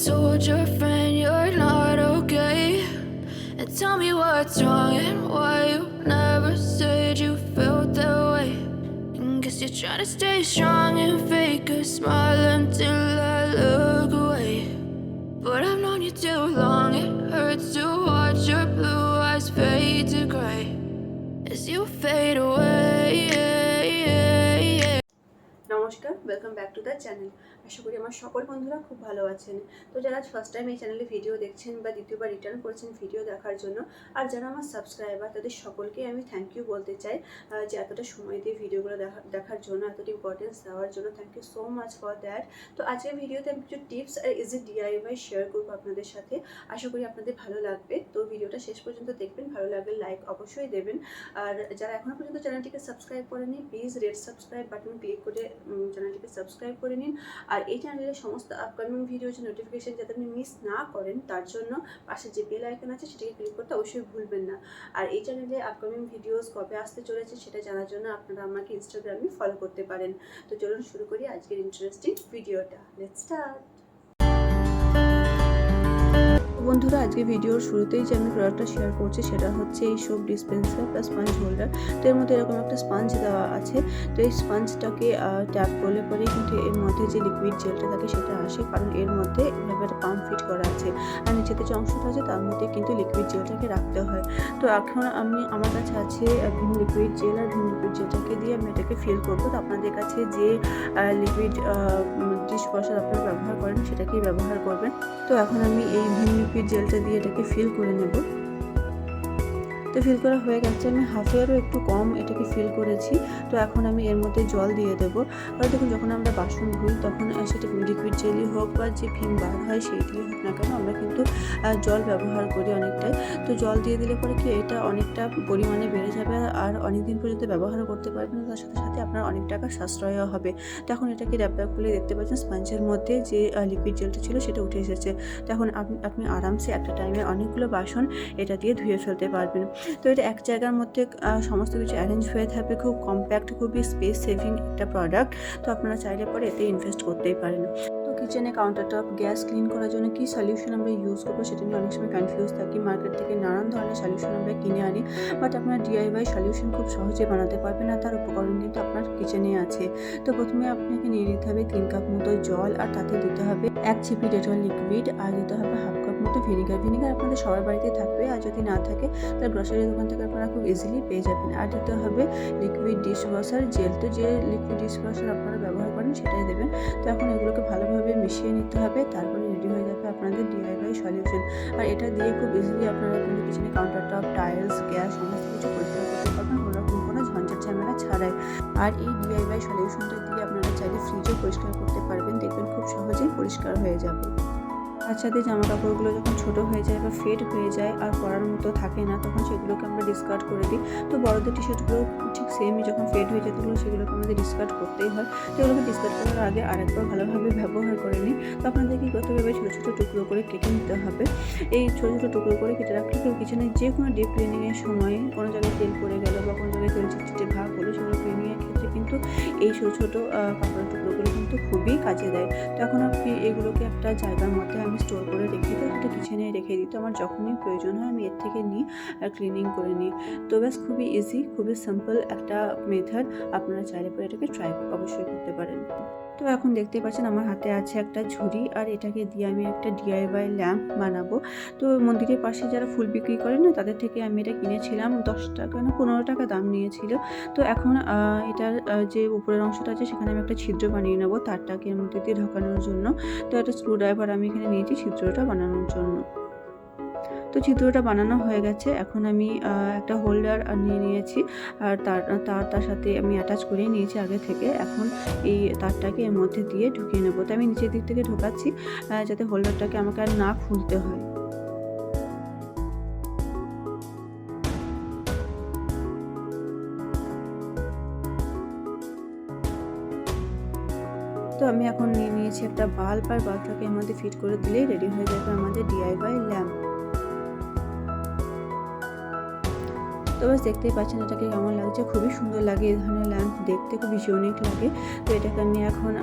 told your friend you're not okay, and tell me what's wrong and why you never said you felt that way. And guess you're trying to stay strong and fake a smile until I look away. But I've known you too long, it hurts to watch your blue eyes fade to gray as you fade away. নমস্কার, welcome back to the channel. আশা করি আমার সকল বন্ধুরা খুব ভালো আছেন। তো যারা ফার্স্ট টাইম এই চ্যানেলে ভিডিও দেখছেন বা দ্বিতীয়বার রিটার্ন করেছেন ভিডিও দেখার জন্য, আর যারা আমার সাবস্ক্রাইবার তাদের সকলকে আমি থ্যাংক ইউ বলতে চাই যে এতটা সময় দিয়ে ভিডিওগুলো দেখার জন্য, এতটা ইম্পর্টেন্স দেওয়ার জন্য। Thank you so much for that. তো আজকের ভিডিওতে আমি কিছু টিপস আর ইজি ডিআইওয়াই শেয়ার করবো আপনাদের সাথে। আশা করি আপনাদের ভালো লাগবে। তো ভিডিওটা শেষ পর্যন্ত দেখবেন, ভালো লাগলে লাইক অবশ্যই দেবেন। আর যারা এখনও পর্যন্ত চ্যানেলটিকে সাবস্ক্রাইব করেনি, please red subscribe button click করে চ্যানেলটিকে সাবস্ক্রাইব করে নিন। আর এই চ্যানেলের সমস্ত আপকামিং ভিডিওজ নোটিফিকেশন যাতে আপনি মিস না করেন, তার জন্য পাশে যে বেল আইকন আছে সেটাকে ক্লিক করতে অবশ্যই ভুলবেন না। আর এই চ্যানেলে আপকামিং ভিডিওস কবে আসতে চলেছে সেটা জানার জন্য আপনারা আমাকে ইনস্টাগ্রামে ফলো করতে পারেন। তো চলুন শুরু করি আজকের ইন্টারেস্টিং ভিডিওটা। Let's start. বন্ধুরা, আজকে ভিডিওর শুরুতেই যে আমি প্রোডাক্টটা শেয়ার করছি সেটা হচ্ছে এই soap dispenser plus sponge holder. তো এর মধ্যে এরকম একটা স্পঞ্জ দেওয়া আছে। তো এই স্পঞ্জটাকে ট্যাপ করলে পরেই কিন্তু এর মধ্যে যে লিকুইড জেলটা থাকে সেটা আসে, কারণ এর মধ্যে এভাবে একটা পাম্প ফিট করা আছে। আর নিচেতে যে অংশটা আছে তার মধ্যে কিন্তু লিকুইড জেলটাকে রাখতে হয়। তো এখন আমার কাছে আছে ভিম লিকুইড জেল, আর ভিম লিকুইড জেলটাকে দিয়ে আমি এটাকে ফিল করবো। তো আপনাদের কাছে যে লিকুইড ডিশ ওয়াশার আপনারা ব্যবহার করেন সেটাকেই ব্যবহার করবেন। তো এখন আমি এই ভিম লিকুইড জেলটা দিয়ে এটাকে ফিল করে নেব। তো ফিল করা হয়ে গেছে, আমি হাফেরও একটু কম এটাকে ফিল করেছি। তো এখন আমি এর মধ্যে জল দিয়ে দেবো। আর দেখুন, যখন আমরা বাসন ধুই তখন সেটা লিকুইড জেলই হোক বা যে ভিম বার হয় সেইটি হোক না কেন, আমরা কিন্তু জল ব্যবহার করি অনেকটাই। তো জল দিয়ে দিলে পরে কি এটা অনেকটা পরিমাণে বেড়ে যাবে আর অনেক দিন পর্যন্ত ব্যবহারও করতে পারবেন। তার সাথে সাথে আপনার অনেক টাকা সাশ্রয়ও হবে। তখন এটাকে র্যাপ ব্যাক করলে দেখতে পাচ্ছেন স্পঞ্জের মধ্যে যে লিকুইড জেলটা ছিল সেটা উঠে এসেছে। তখন আপনি আরামসে একটা টাইমে অনেকগুলো বাসন এটা দিয়ে ধুয়ে ফেলতে পারবেন। তো এটা এক জায়গার মধ্যে সমস্ত কিছু অ্যারেঞ্জ হয়ে থাকবে, খুব কম্প্যাক্ট, খুবই স্পেস সেভিং একটা প্রোডাক্ট। তো আপনারা চাইলে পরে এতে ইনভেস্ট করতেই পারেন। তো কিচেনে কাউন্টার টপ, গ্যাস ক্লিন করার জন্য কী সলিউশন আমরা ইউজ করবো সেটা নিয়ে অনেক সময় কনফিউজ থাকি। মার্কেট থেকে নানান ধরনের সলিউশন আমরা কিনে আনি, বাট আপনার ডিআইওয়াই সলিউশন খুব সহজে বানাতে পারবেন। আর তার উপকরণ কিন্তু আপনার কিচেনে আছে। তো প্রথমে আপনাকে নিয়ে নিতে হবে 3 কাপ মতো জল, আর তাতে দিতে হবে 1 চিপি ডেটল লিকুইড, আর দিতে হবে হাফ কাপ মতো ভিনিগার। ভিনিগার আপনাদের সবার বাড়িতে থাকবে, আর যদি না থাকে তাহলে গ্রসারি দোকান থেকে আপনারা খুব ইজিলি পেয়ে যাবেন। আর দিতে হবে লিকুইড ডিশ ওয়াশার জেল। তো যে লিকুইড ডিশ ওয়াশার আপনারা ব্যবহার করেন সেটাই দেবেন। তো এখন এগুলোকে ভালোভাবে মিশিয়ে নিতে হবে, তারপরে রেডি হয়ে যাবে আপনাদের ডিআইওয়াই সলিউশন। আর এটা দিয়ে খুব ইজিলি আপনারা কিন্তু কিচেনে কাউন্টার টপ, টাইলস, গ্যাস সমস্ত কিছু পরিষ্কার করতে পারবেন কোনোরকম কোনো ঝঞ্ঝাট ঝামেলা ছাড়াই। আর এই ডিআইওয়াই সলিউশনটা দিয়ে আপনারা চাইলে ফ্রিজও পরিষ্কার করতে পারবেন, দেখবেন খুব সহজেই পরিষ্কার হয়ে যাবে। বাচ্চাদের জামা কাপড়গুলো যখন ছোটো হয়ে যায় বা ফেড হয়ে যায় আর পরার মতো থাকে না, তখন সেগুলোকে আমরা ডিসকার্ড করে দিই। তো বড়দের টি শার্টগুলো ঠিক সেমই, যখন ফেড হয়ে যায় তখন সেগুলোকে আমাদের ডিসকার্ড করতেই হয়। তো এগুলোকে ডিসকার্ড করার আগে আরেকবার ভালোভাবে ব্যবহার করে নিই। তো আপনাদেরকে করতে হবে ছোটো ছোটো টুকরো করে কেটে নিতে হবে। এই ছোটো ছোটো টুকরো করে কেটে রাখলে কেউ কিচেনে যে কোনো ডিপ ক্লিনিংয়ের সময় কোনো জায়গায় তেল পড়ে গেলো বা কোনো জায়গায় তেল চিটচিটে ভাগ হলো, সেগুলো ক্লিনিংয়ের ক্ষেত্রে কিন্তু এই ছোটো ছোটো কাপড়ের টুকরোগুলো কিন্তু খুবই কাজে দেয়। তো এখন আপনি এগুলোকে একটা জায়গার মধ্যে আমি স্টোর করে রেখে দিই, একটা কিচেনে রেখে দিই। তো আমার যখনই প্রয়োজন হয় আমি এর থেকে নিই আর ক্লিনিং করে নিই। তো ব্যাস, খুবই ইজি, খুবই সিম্পল একটা মেথড। আপনারা চাইলে পরে এটাকে ট্রাই অবশ্যই করতে পারেন। তো এখন দেখতে পাচ্ছেন আমার হাতে আছে একটা ঝুড়ি, আর এটাকে দিয়ে আমি একটা ডিআইওয়াই ল্যাম্প বানাবো। তো মন্দিরের পাশে যারা ফুল বিক্রি করেন না, তাদের থেকে আমি এটা কিনেছিলাম 10 টাকা না 15 টাকা দাম নিয়েছিল। তো এখন এটার যে উপরের অংশটা আছে সেখানে আমি একটা ছিদ্র বানিয়ে নেবো তারটাকে এর মধ্যে দিয়ে ঢোকানোর জন্য। তো একটা স্ক্রুড্রাইভার আমি এখানে নিয়েছি ছিদ্রটা বানানোর জন্য। তো ছিদ্রটা বানানো হয়ে গেছে। এখন আমি একটা হোল্ডার নিয়ে নিয়েছি, আর তার সাথে আমি অ্যাটাচ করে নিয়েছি আগে থেকে। এখন এই তারটাকে এর মধ্যে দিয়ে ঢুকিয়ে নেবো। তো আমি নিচের দিক থেকে ঢোকাচ্ছি যাতে হোল্ডারটাকে আমাকে আর না খুলতে হয়। তো আমি এখন নিয়ে নিয়েছি একটা বাল্ব, আর বাল্বটাকে এর মধ্যে ফিট করে দিলেই রেডি হয়ে যাবে আমাদের ডিআইওয়াই ল্যাম্প। তো তো বাস দেখতেই পাচ্ছেন এটাকে কেমন লাগছে, খুবই সুন্দর লাগে। এই ধরনের ল্যাম্প দেখতে খুবই ইউনিক লাগে। তো এটাকে আমি এখন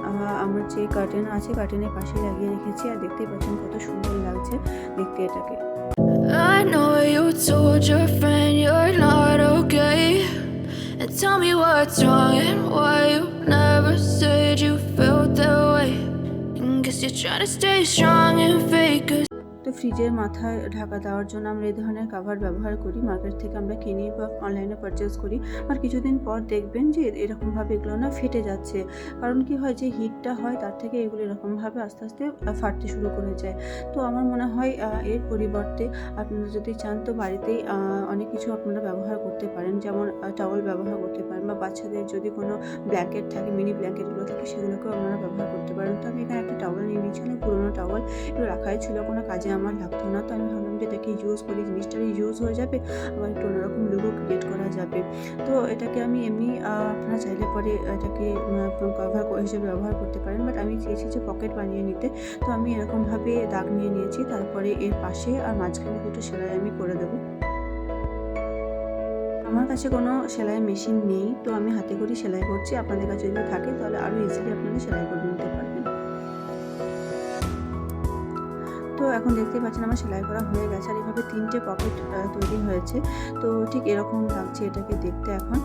আমার যে কার্টেন আছে কার্টেনের পাশেই লাগিয়ে রেখেছি, আর দেখতেই পাচ্ছেন কত সুন্দর লাগছে দেখতে এটাকে। I know you told your friend you're not okay, and tell me what's wrong and why you never said you felt that way. Guess you're trying to stay strong and fake it. তো ফ্রিজের মাথায় ঢাকা দেওয়ার জন্য আমরা এই ধরনের cover ব্যবহার করি, মার্কেট থেকে আমরা কিনি বা অনলাইনে পারচেস করি। আর কিছুদিন পর দেখবেন যে এরকমভাবে এগুলো না ফেটে যাচ্ছে, কারণ কি হয় যে হিটটা হয় তার থেকে এগুলো এরকমভাবে আস্তে আস্তে ফাটতে শুরু করে যায়। তো আমার মনে হয় এর পরিবর্তে আপনারা যদি চান তো বাড়িতেই অনেক কিছু আপনারা ব্যবহার করতে পারেন, যেমন টাওয়েল ব্যবহার করতে পারেন, বা বাচ্চাদের যদি কোনো ব্ল্যাঙ্কেট থাকে, মিনি ব্ল্যাঙ্কেটগুলো থাকে, সেগুলোকেও আপনারা ব্যবহার করতে পারেন। তো আমি এখানে একটা টাওয়েল নিয়ে নিয়েছি, পুরোনো টাওয়েল, এগুলো রাখাই ছিল, কোনো কাজে আমার লাগতো না। তো আমি ভাবলাম যে এটাকে ইউজ করি, জিনিসটারও ইউজ হয়ে যাবে, আবার একটু অন্যরকম লুকও ক্রিয়েট করা যাবে। তো এটাকে আমি এমনি আপনারা চাইলে পরে এটাকে কভার হিসেবে ব্যবহার করতে পারেন, বাট আমি চেয়েছি যে পকেট বানিয়ে নিতে। তো আমি এরকমভাবে দাগ নিয়ে নিয়েছি, তারপরে এর পাশে আর মাঝখানে দুটো সেলাই আমি করে দেবো। আমার কাছে কোনো সেলাই মেশিন নেই, তো আমি হাতে করেই সেলাই করছি। আপনাদের কাছে যদি থাকে তাহলে আরও ইজিলি আপনারা সেলাই করে নিতে পারবেন। তো এখন দেখতেই পাচ্ছেন আমার সেলাই করা হয়ে গেছে, আর এইভাবে 3টে পকেট তৈরি হয়েছে। তো ঠিক এরকম লাগছে এটাকে দেখতে এখন।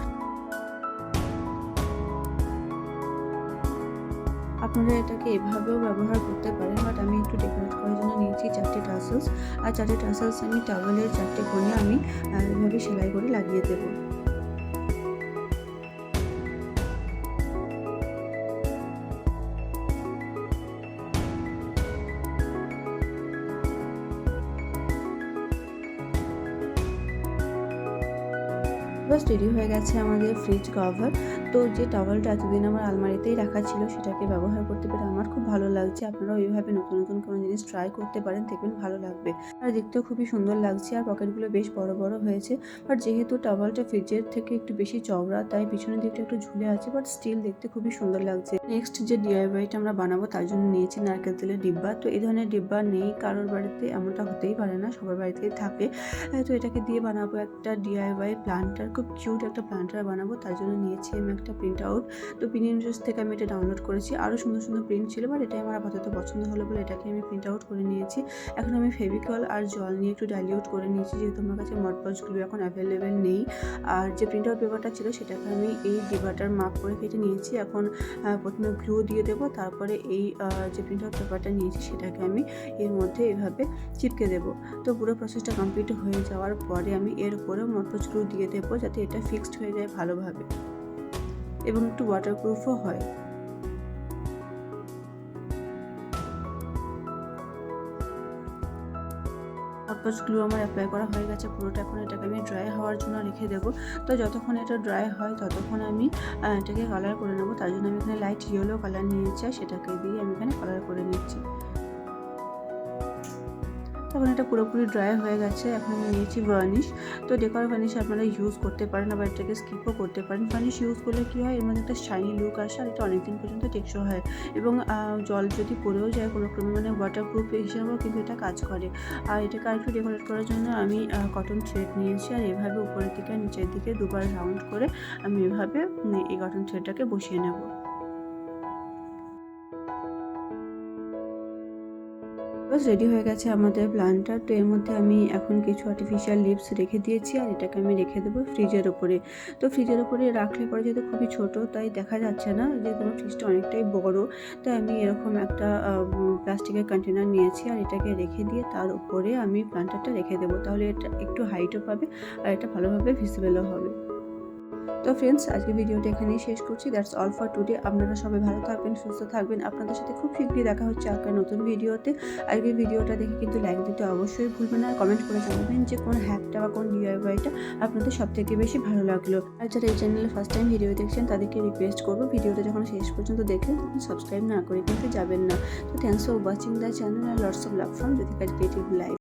আপনারা এটাকে এভাবেও ব্যবহার করতে পারেন, বাট আমি একটু ডেকোরেট করার জন্য নিয়েছি 4টে টাসেলস, আর 4টে টাসেলস আমি টাওয়েলের 4টে কোণে আমি এভাবে সেলাই করে লাগিয়ে দেবো। বাস রেডি হয়ে গেছে আমাদের ফ্রিজ কভার। তো যে টাওয়েলটা এতদিন আমার আলমারিতেই রাখা ছিল সেটাকে ব্যবহার করতে পেরে আমার খুব ভালো লাগছে। আপনারাও এইভাবে নতুন নতুন কোনো জিনিস ট্রাই করতে পারেন, দেখবেন ভালো লাগবে। আর দেখতেও খুবই সুন্দর লাগছে, আর পকেটগুলো বেশ বড় বড় হয়েছে। বাট যেহেতু টাওয়েলটা ফ্রিজের থেকে একটু বেশি চওড়া, তাই পিছনের দিকটা একটু ঝুলে আছে, বাট স্টিল দেখতে খুবই সুন্দর লাগছে। নেক্সট যে ডিআইওয়াইটা আমরা বানাবো তার জন্য নিয়েছি নারকেল তেলের ডিব্বা। তো এই ধরনের ডিব্বা নেই কারোর বাড়িতে, এমনটা হতেই পারে না, সবার বাড়িতেই থাকে। তো এটাকে দিয়ে বানাবো একটা ডিআইওয়াই প্লান্টার, খুব কিউট একটা প্লান্টার বানাবো। তার জন্য নিয়েছি আমি একটা প্রিন্ট আউট। তো পিনিন্টারেস্ট থেকে আমি এটা ডাউনলোড করেছি, আরও সুন্দর সুন্দর প্রিন্ট ছিল, বাট এটাই আমার আপাতত পছন্দ হলো বলে এটাকে আমি প্রিন্ট আউট করে নিয়েছি। এখন আমি ফেভিকল আর জল নিয়ে একটু ডাইলিউট করে নিয়েছি, যেহেতু আমার কাছে মডপজ গ্লু এখন অ্যাভেলেবেল নেই। আর যে প্রিন্ট আউট পেপারটা ছিল সেটাকে আমি এই ডিব্বাটার মাপ করে কেটে নিয়েছি। এখন প্রথমে গ্লু দিয়ে দেবো, তারপরে এই যে প্রিন্ট আউট পেপারটা নিয়েছি সেটাকে আমি এর মধ্যে এভাবে চিপকে দেবো। তো পুরো প্রসেসটা কমপ্লিট হয়ে যাওয়ার পরে আমি এর উপরে মডপজ গ্লু দিয়ে দেবো, যাতে এটা ফিক্সড হয়ে যায় ভালোভাবে এবং একটু ওয়াটারপ্রুফও হয়। মডপজ গ্লু আমার অ্যাপ্লাই করা হয়ে গেছে পুরোটা। এখন এটাকে আমি ড্রাই হওয়ার জন্য রেখে দেবো। তো যতক্ষণ এটা ড্রাই হয় ততক্ষণ আমি এটাকে কালার করে নেবো। তার জন্য আমি এখানে লাইট ইয়েলো কালার নিয়েছি, আর সেটাকে দিয়ে আমি এখানে কালার করে নিচ্ছি। তখন এটা পুরোপুরি ড্রাই হয়ে গেছে। এখন আমি নিয়েছি ভার্নিশ। তো ডেকোর ভার্নিশ আপনারা ইউজ করতে পারেন, আবার এটাকে স্কিপও করতে পারেন। ভার্নিশ ইউজ করলে কী হয়, এর মধ্যে একটা শাইনি লুক আসে, আর এটা অনেকদিন পর্যন্ত টেকসই হয়, এবং জল যদি পড়েও যায় কোনো ক্রমে, মানে ওয়াটারপ্রুফ হিসাবেও কিন্তু এটা কাজ করে। আর এটাকে আরেকটু ডেকোরেট করার জন্য আমি কটন থ্রেড নিয়েছি, আর এভাবে উপরের দিকে নিচের দিকে দুবার রাউন্ড করে আমি এভাবে এই কটন থ্রেডটাকে বসিয়ে নেব। বাস রেডি হয়ে গেছে আমাদের প্ল্যান্টার। তো এর মধ্যে আমি এখন কিছু আর্টিফিশিয়াল লিভস রেখে দিয়েছি, আর এটাকে আমি রেখে দেবো ফ্রিজের ওপরে। তো ফ্রিজের ওপরে রাখলে পরে যেহেতু খুবই ছোট, তাই দেখা যাচ্ছে না, যেহেতু আমার ফ্রিজটা অনেকটাই বড়, তাই আমি এরকম একটা প্লাস্টিকের কন্টেনার নিয়েছি, আর এটাকে রেখে দিয়ে তার উপরে আমি প্ল্যান্টারটা রেখে দেবো। তাহলে এটা একটু হাইটও পাবে, আর এটা ভালোভাবে ভিজিবলও হবে। তো ফ্রেন্ডস, আজকে ভিডিওটা এখানেই শেষ করছি। That's all for today. আপনারা সবাই ভালো থাকবেন, সুস্থ থাকবেন। আপনাদের সাথে খুব শীঘ্রই দেখা হচ্ছে একটা নতুন ভিডিওতে। আজকের ভিডিওটা দেখে কিন্তু লাইক দিতে অবশ্যই ভুলবেন না, আর কমেন্ট করে জানাবেন যে কোন হ্যাকটা বা কোন ডিআইওয়াইটা আপনাদের সবথেকে বেশি ভালো লাগলো। আর যারা এই চ্যানেলে ফার্স্ট টাইম ভিডিও দেখছেন তাদেরকে রিকোয়েস্ট করবো, ভিডিওটা যখন শেষ পর্যন্ত দেখেন তখন সাবস্ক্রাইব না করে কিন্তু যাবেন না। তো thanks for watching the channel, আর lots of love from Jyotika's creative life.